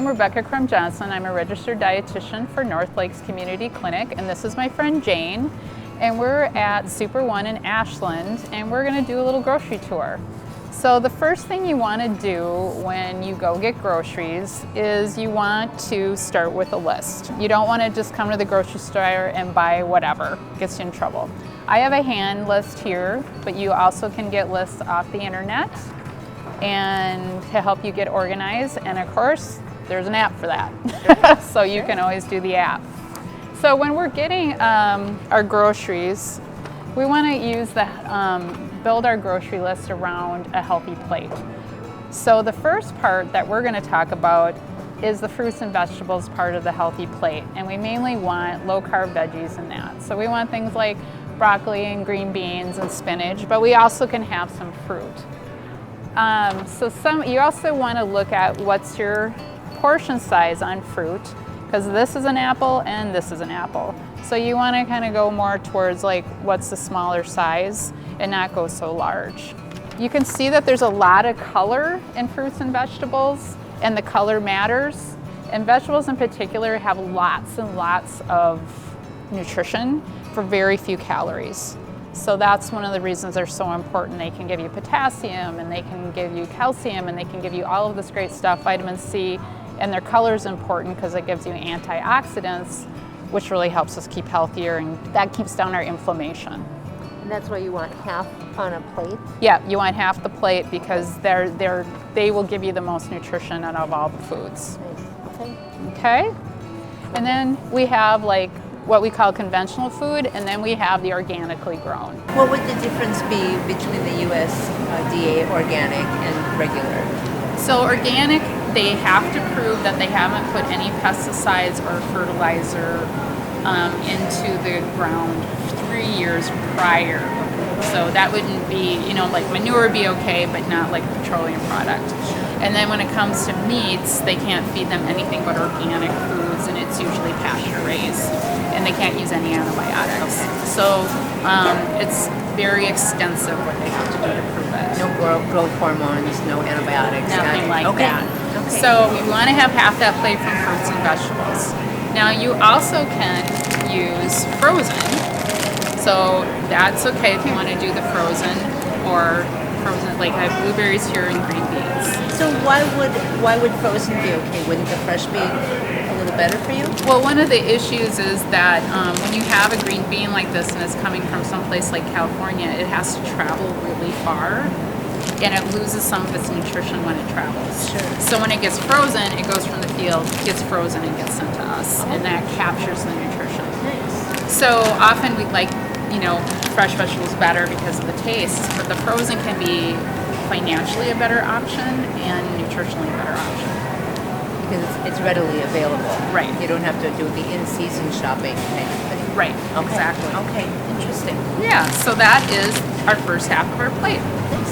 Rebecca Crumb-Johnson. I'm a registered dietitian for North Lakes Community Clinic, and this is my friend Jane. And we're at Super One in Ashland, and we're going to do a little grocery tour. So the first thing you want to do when you go get groceries is you want to start with a list. You don't want to just come to the grocery store and buy whatever. It gets you in trouble. I have a hand list here, but you also can get lists off the internet and to help you get organized. And of course, there's an app for that. So you can always do the app. So when we're getting our groceries, we want to use build our grocery list around a healthy plate. So the first part that we're going to talk about is the fruits and vegetables part of the healthy plate. And we mainly want low-carb veggies in that. So we want things like broccoli and green beans and spinach, but we also can have some fruit. You also want to look at what's your portion size on fruit, because this is an apple and this is an apple. So you want to kind of go more towards like what's the smaller size and not go so large. You can see that there's a lot of color in fruits and vegetables, and the color matters. And vegetables in particular have lots and lots of nutrition for very few calories. So that's one of the reasons they're so important. They can give you potassium, and they can give you calcium, and they can give you all of this great stuff, vitamin C, and their color is important because it gives you antioxidants, which really helps us keep healthier, and that keeps down our inflammation. And that's why you want half on a plate? Yeah, you want half the plate because they will give you the most nutrition out of all the foods. Nice. Okay. Okay? And then we have like what we call conventional food, and then we have the organically grown. What would the difference be between the USDA organic and regular? So organic, they have to prove that they haven't put any pesticides or fertilizer into the ground 3 years prior. So that wouldn't be, like manure would be okay, but not like a petroleum product. And then when it comes to meats, they can't feed them anything but organic foods, and it's usually pasture raised, and they can't use any antibiotics. So it's very extensive what they have to do to prove it. No growth hormones, no antibiotics. Nothing like okay. that. Okay. So we want to have half that plate from fruits and vegetables. Now you also can use frozen. So that's okay if you want to do the frozen, or frozen, like I have blueberries here and green beans. So why would frozen be okay? Wouldn't the fresh be a little better for you? Well, one of the issues is that when you have a green bean like this and it's coming from someplace like California, it has to travel really far, and it loses some of its nutrition when it travels. Sure. So when it gets frozen, it goes from the field, gets frozen, and gets sent to us, and that captures the nutrition. Nice. So often we like, fresh vegetables better because of the taste, but the frozen can be financially a better option and nutritionally a better option. Because it's readily available. Right. You don't have to do the in-season shopping kind of thing. Right, Okay. exactly. Okay, interesting. Yeah, so that is our first half of our plate. Thanks.